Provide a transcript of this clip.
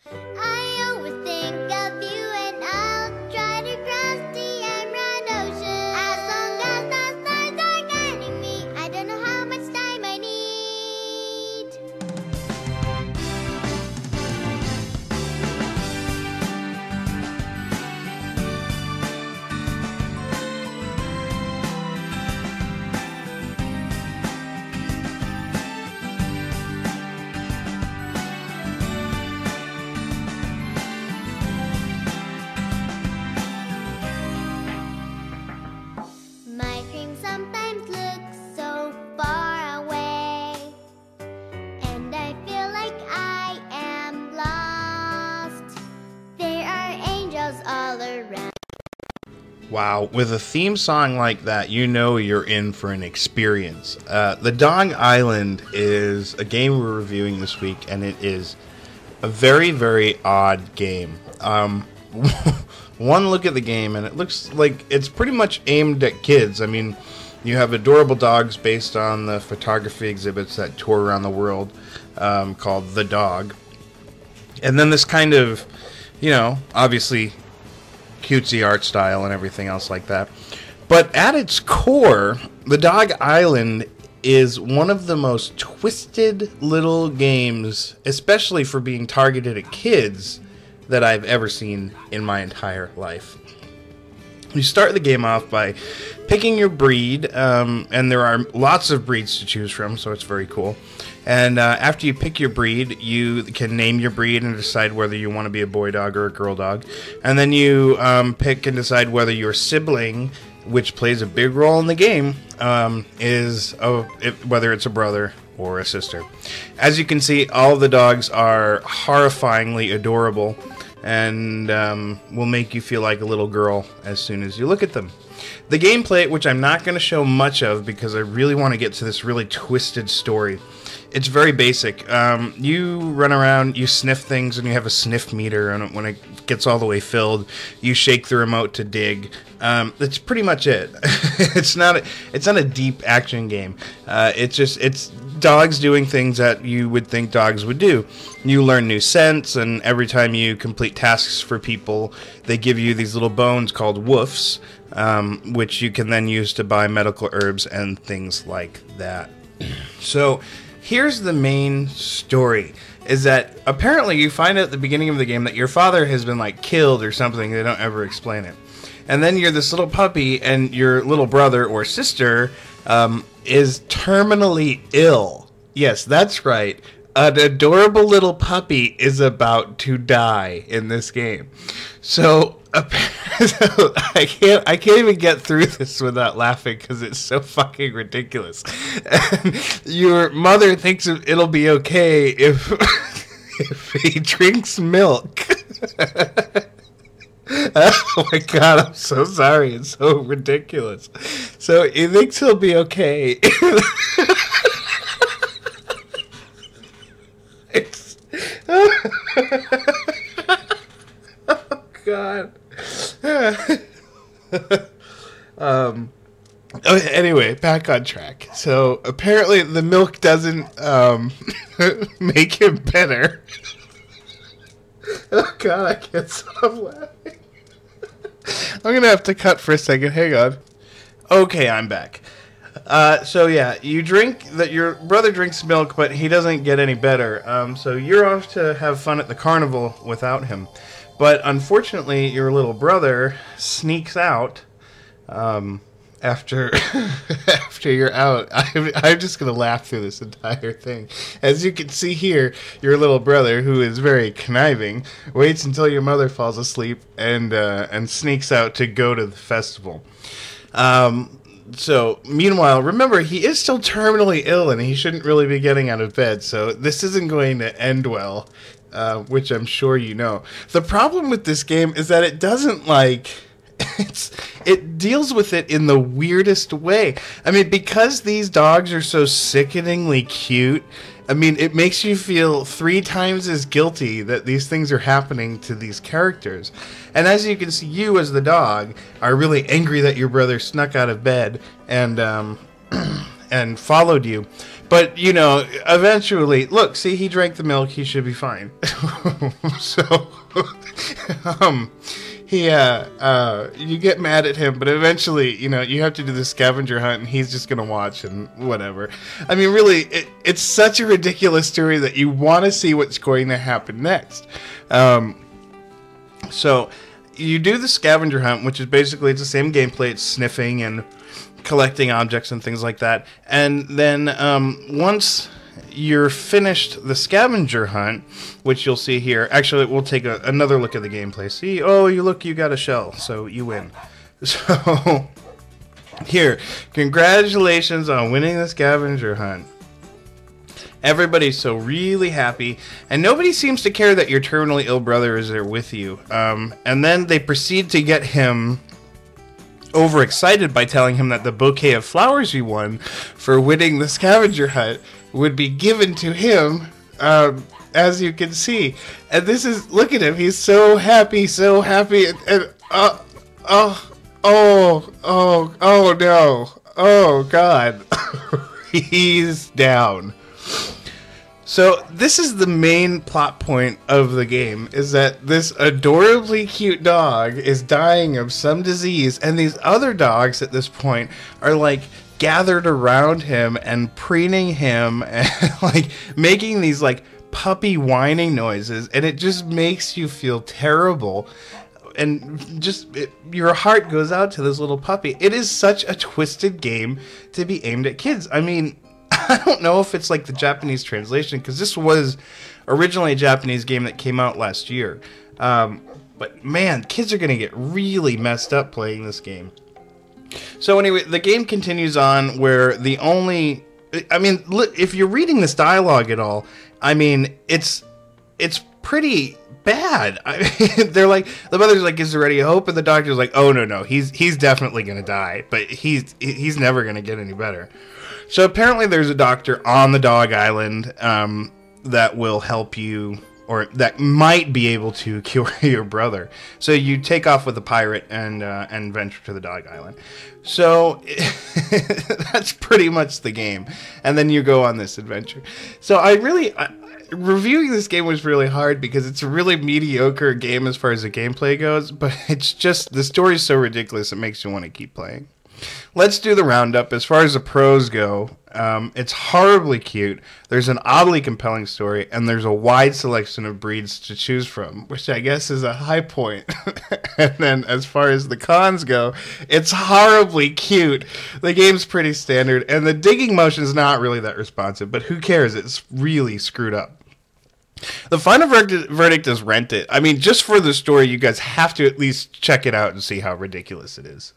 I always think of you and I'll try to cross the emerald ocean. As long as the stars are guiding me, I don't know how much time I need. My dreams sometimes look so far away, and I feel like I am lost. There are angels all around. Wow, with a theme song like that, you know you're in for an experience. The Dog Island is a game we're reviewing this week, and it is a very, very odd game. One look at the game, and it looks like it's pretty much aimed at kids. I mean, you have adorable dogs based on the photography exhibits that tour around the world called The Dog. And then this kind of, obviously cutesy art style and everything else like that. But at its core, The Dog Island is one of the most twisted little games, especially for being targeted at kids, that I've ever seen in my entire life. You start the game off by picking your breed, and there are lots of breeds to choose from, so it's very cool. And after you pick your breed, you can name your breed and decide whether you want to be a boy dog or a girl dog. And then you pick and decide whether your sibling, which plays a big role in the game, whether it's a brother or a sister. As you can see, all of the dogs are horrifyingly adorable and will make you feel like a little girl as soon as you look at them. The gameplay, which I'm not going to show much of because I really want to get to this really twisted story, it's very basic. You run around, you sniff things, and you have a sniff meter, and when it gets all the way filled, you shake the remote to dig. That's pretty much it. It's not a deep action game. It's dogs doing things that you would think dogs would do. You learn new scents, and every time you complete tasks for people, they give you these little bones called woofs, which you can then use to buy medical herbs and things like that. So here's the main story, is that apparently you find out at the beginning of the game that your father has been killed or something. They don't ever explain it. And then you're this little puppy, and your little brother or sister is terminally ill. Yes, that's right. An adorable little puppy is about to die in this game. So I can't even get through this without laughing because it's so fucking ridiculous. And your mother thinks it'll be okay if he drinks milk. Oh my god, I'm so sorry. It's so ridiculous. So he thinks he'll be okay. Oh god. Anyway, back on track. So apparently the milk doesn't make him better. Oh god, I can't stop laughing. I'm gonna have to cut for a second. Hang on. Okay, I'm back. So yeah, your brother drinks milk, but he doesn't get any better. So you're off to have fun at the carnival without him. But unfortunately, your little brother sneaks out after you're out. I'm just gonna laugh through this entire thing. As you can see here, your little brother, who is very conniving, waits until your mother falls asleep and sneaks out to go to the festival. So, meanwhile, remember, he is still terminally ill, and he shouldn't really be getting out of bed, so this isn't going to end well, which I'm sure you know. The problem with this game is that it doesn't, it deals with it in the weirdest way. I mean, because these dogs are so sickeningly cute, I mean, it makes you feel 3 times as guilty that these things are happening to these characters. And as you can see, you as the dog are really angry that your brother snuck out of bed and followed you. But, you know, eventually, look, see, he drank the milk, he should be fine. So, you get mad at him, but eventually, you know, you have to do the scavenger hunt, and he's just gonna watch and whatever. I mean, really, it's such a ridiculous story that you want to see what's going to happen next. So, you do the scavenger hunt, which is basically, it's the same gameplay, it's sniffing and collecting objects and things like that. And then once you're finished the scavenger hunt, which you'll see here, actually we'll take another look at the gameplay. See, oh, you got a shell, so you win. So here, congratulations on winning the scavenger hunt. Everybody's so really happy, and nobody seems to care that your terminally ill brother is there with you. And then they proceed to get him overexcited by telling him that the bouquet of flowers you won for winning the scavenger hunt would be given to him, as you can see. And this is, look at him, he's so happy, and oh no, oh god, he's down. So this is the main plot point of the game, is that this adorably cute dog is dying of some disease, and these other dogs at this point are like gathered around him and preening him and like making these like puppy whining noises, and it just makes you feel terrible. And just your heart goes out to this little puppy. It is such a twisted game to be aimed at kids. I mean, I don't know if it's like the Japanese translation, because this was originally a Japanese game that came out last year. But man, kids are going to get really messed up playing this game. So anyway, the game continues on where the only... I mean, if you're reading this dialogue at all, I mean, it's pretty bad. I mean, they're like, the mother's like, is there any hope? And the doctor's like, oh, no, he's definitely going to die, but he's never going to get any better. So apparently there's a doctor on the dog island that will help you, or that might be able to cure your brother. So you take off with the pirate and venture to the dog island. So that's pretty much the game. And then you go on this adventure. So reviewing this game was really hard because it's a really mediocre game as far as the gameplay goes, but it's just, the story's so ridiculous it makes you want to keep playing. Let's do the roundup. As far as the pros go, it's horribly cute. There's an oddly compelling story, and there's a wide selection of breeds to choose from, which I guess is a high point. And then as far as the cons go, it's horribly cute. The game's pretty standard, and the digging motion is not really that responsive, but who cares? It's really screwed up. The final verdict is rent it. I mean, just for the story, you guys have to at least check it out and see how ridiculous it is.